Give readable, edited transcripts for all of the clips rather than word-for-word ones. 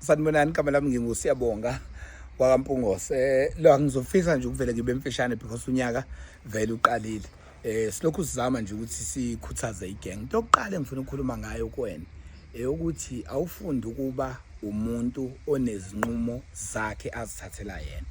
Sanibonani, igama lami nginguSiyabonga wakwaMpungose. Lo ngizofisa nje ukuvela ngibe mfishane because unyaka vele uqalile. Silokhu sizama nje ukuthi sikhuthaze igang. Into yokuqala engifuna ukukhuluma ngayo kuwena ukuthi awufundi ukuba umuntu onezinqumo zakhe azithathela yena.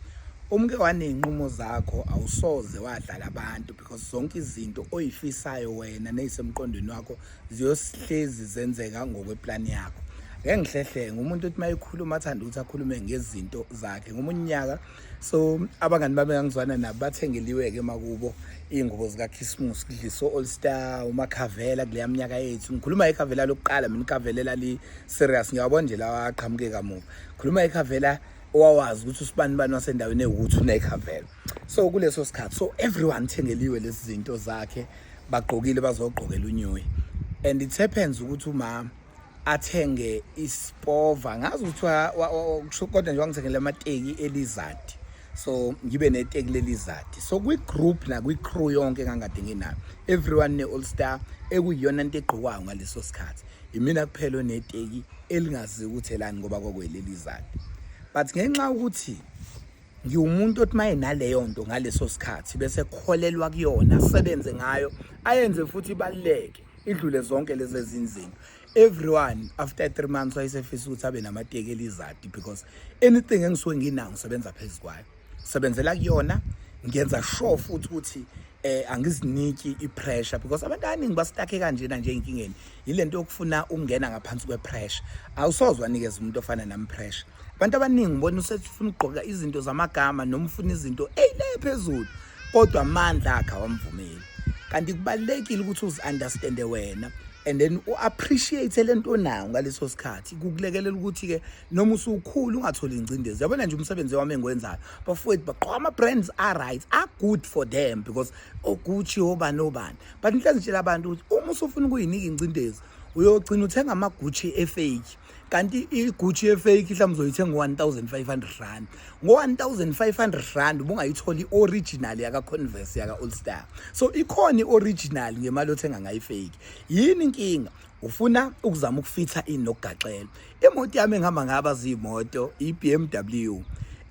Umke waneyinqumo zakho awusoze wadlala abantu because zonke izinto oyifisayo wena nezisemqondweni wakho ziyosihlezi zenzeka ngokweplan yakho. Ngeke ngihlehle ngumuntu othi mayikhuluma athanda ukuthi akhulume ngezinto zakhe. Ngomunyaka so abangani bami ngangizwana nabo bathengeliwe ke makubo ingubo zika Christmas kudliso All Star uMakhavela kule minyaka yethu. Ngikhuluma iKhavela lokuqala mina iKhavela li serious ngiyabona nje lawa aqhamuke kamuva. Ngikhuluma iKhavela owawazi ukuthi usibani bani wasendaweni ewukuthi uneKhavela. So kuleso sikhathi so everyone thengeliwe lezi zinto zakhe bagqokile bazogqokela uNew. And it happens ukuthi uma athenge ispova ngazi ukuthi kodwa nje wangithengele amateki elizadi. So ngibe neteki lelizadi. So kwi group na kwi crew yonke ngangade nginayo. Everyone ne All Star ekuyiyona into egqokwayo ngaleso sikhathi. Imina kuphela oneteki elingazi ukuthi elani ngoba kwakwelelizadi. But ngenxa ukuthi ngiwumuntu othi maye naleyo nto ngaleso sikhathi bese kholelwa kuyona asebenze ngayo ayenze futhi ibaluleke idlule zonke lezi ezinzini. Everyone after 3 months wayesefisa ukuthi abe namateki elizadi because anything engisuke nginawo ngisebenza phezukwayo. Sebenzela kuyona ngiyenza sure futhi ukuthi angiziniki ipressure because abantu abaningi basitake kanjena nje inkingeni yilento yokufuna ukungena ngaphansi kwepressure. Awusozwa nikeza umuntu ofana nami pressure. Abantu abaningi ngibona usefuna ukugqoka izinto zamagama noma ufuna izinto eyile phezulu kodwa amandla akhe awamvumeli. Kanti kubalekile ukuthi uzi-understande wena and then u-appreciate lento onayo ngaleso sikhathi kukulekelela ukuthi ke noma usukhulu ungatholi ingcindezi. Yabona nje umsebenzi wami engwenzayo bafowethu baqhwa ama-brands are-right are good for them because Gucci obani obani but inhlanzi tshela abantu ukuthi uma usufuna ukuyinika ingcindezi uyogcina uthenga ama-Gucci efake kanti i-Gucci efake mhlawumbe uzoyithenga ngo-1,500 rand. Ngo-1,500 rand ubungayitholi i-original yaka-Converse yaka-All Star. So ikhona i-original ngemali othenga ngayo ifake. Yini inkinga? Ufuna ukuzama ukufitha nokugaxela. Imoto yami engihamba ngaba zimoto i-BMW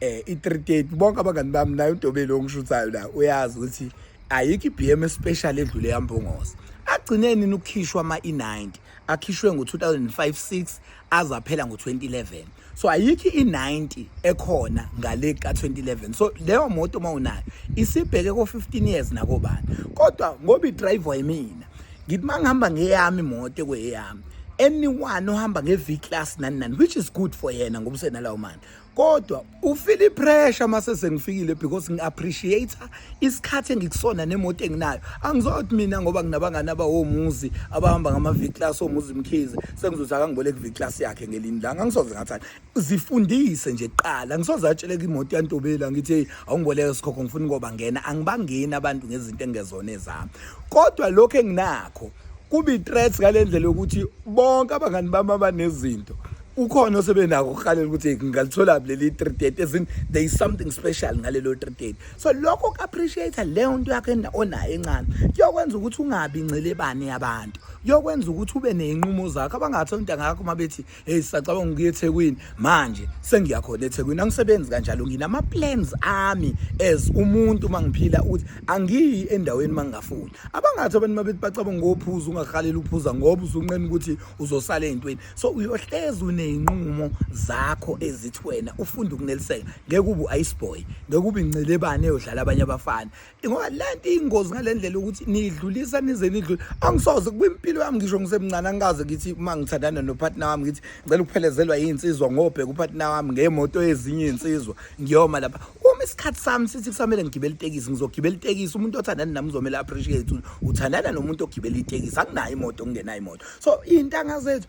i-330 bonke abangani bami nayo uNtobelo ongishusayo la uyazi ukuthi ayikho i-BM special edlule yaMpungose. Agcineni ukukhishwa ama-E90 akhishwe ngo-2005-6 azaphela ngo-2011. So ayikho i-90 ekhona ngale ka-2011. So leyo moto mawunayo isibheke ko-15 years nakobani kodwa ngoba i-driver yimina ngithi mangihamba ngeyami imoto kweyami anyone ohamba nge-V-Class nani which is good for yena ngoba usenalawo manje kodwa ufeel ipressure mase sengifikile because ngiappreciate isikhathi engikusona nemoto enginayo. Angizothi mina ngoba nginabangani abawomuzi abahamba ngama V-Class omuzi Mkhize sengizothi akangiboleke V-Class yakhe ngelini langa. Ngisoze ngathana zifundise nje qala ngisoze atsheleke imoto yaNtobela ngithi hey awungiboleke isikhokho ngifuna ngoba ngena angibangeni abantu ngezinto engezona ezami kodwa lokho enginakho kubi threats ngalendlela ukuthi bonke abangani bami abanezinto ukhona osebenako ukhalela ukuthi ngingalithola leli 330 as in there is something special ngalelo 330. So lokho uku-appreciate leyo nto yakhe onayo encane kuyokwenza ukuthi ungabi incelebane yabantu, kuyokwenza ukuthi ube nezinqumo zakho. Abangathonta ngakho mabethi hey sisacabanga ukuya eThekwini manje sengiyakhona eThekwini angisebenzi kanjalo nginama plans ami as umuntu mangiphila ukuthi angiyi endaweni mangafuni. Abangathi abantu mabethi bacabanga ngophuza ungahalela uphuza ngoba usunqena ukuthi uzosala ezintweni. So uyohleza uneyinqumo zakho ezithi wena ufunda ukuneliseka ngeke ube ice boy ngeke ube incelebane eyodlala abanye abafana ngoba lento ingozi ngalendlela ukuthi nidlulisa nize nidlule. Angisoze kuba impilo yami ngisho ngisemncane angikaze ngithi uma ngithandana nopartner wami ngithi ngicela ukuphelezelwa yinsizwa ngobheka upartner wami ngemoto ezinye insizwa ngiyoma lapha. Uma isikhathi sami sithi kusamele ngigibele itekisi ngizogibela itekisi. Umuntu othandana nami uzomela appreciate uthandana nomuntu ogibela itekisi akunayo imoto kungenayo imoto. So intanga zethu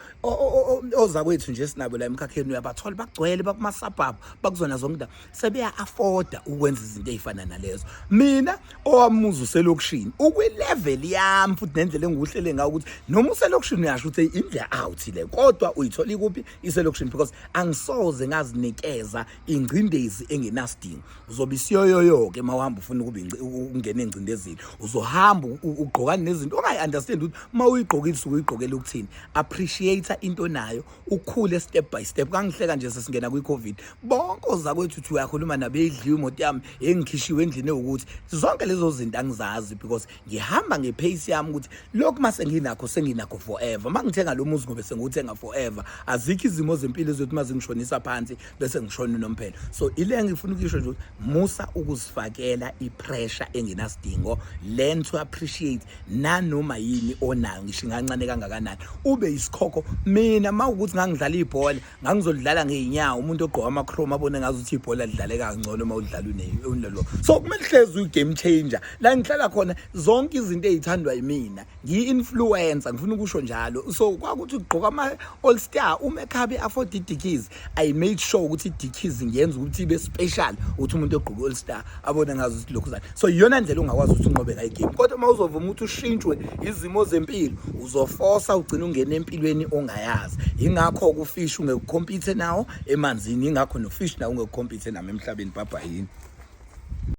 ozakwethu nje sinabo la emkhakheni uyabathola bagcwele bakuma suburb bakuzona zonke sebeya afforda ukwenza izinto ezifana nalezo. Mina owamuza uselokishini ukwi level yami futhi nendlela enguhlele ngayo ukuthi noma uselokishini uyasho ukuthi indlela out le kodwa uyithola kuphi iselokishini because angisoze ngazinikeza ingcindezi engenasidingo. uzobe isiyoyoyo-ke mawuhamba ufuna ukungena engcindezini uzohamba ugqokane nezinto ongayi-understand ukuthi uma uyigqokile usuke uyigqokele ukuthini. Appreciate into nayo ukhule step by step. Kangihleka nje sesingena kwi-COVID bonke ozakwethu uthi uyakhuluma nabedliwe imoto yami engikhishiwe endlini ewukuthi zonke lezo zinto angizazi because ngihamba ngepace yami ukuthi lokhu mase senginakho forever. Mangithenga lo muzi ngobe sengiwuthenga forever. Azikho izimo zempilo ezothi mazingishonisa phansi bese ngishona nomphela. So ile ngifuna ukisho nje musa ukuzifakela ipressure engenasidingo. Learn to appreciate nanoma yini onayo ngisho ingancane kangakanani. Ube isikhokho mina mawukuthi ngangidlala ibhola ngangizolidlala ngeinyawo umuntu ogqoka amachrome abone ngazuthi ibhola lidlaleka kangcono mawudlala unelo. So kumele hlezi uyi-game changer la ngihlala khona zonke izinto ezithandwa yimina ngiyi-influencer ngifuna ukusho njalo. So kwakuthi ugqoka ama-all star umekhabe afford i-Dickies I made sure ukuthi i-Dickies ngiyenza ukuthi ibe special ukuthi umuntu ogqoka all star abone ngazuthi lokhu zani. So iyona ndlela ungakwazi ukuthi unqobe ngayo igame kodwa uma uzovuma ukuthi ushintshwe izimo zempilo uzoforsa ugcina ungena empilweni ongayazi. Ingakho ukufish ungekucompete nawo emanzini ingakho nofish nawo ungekucompete nami emhlabeni baba yini.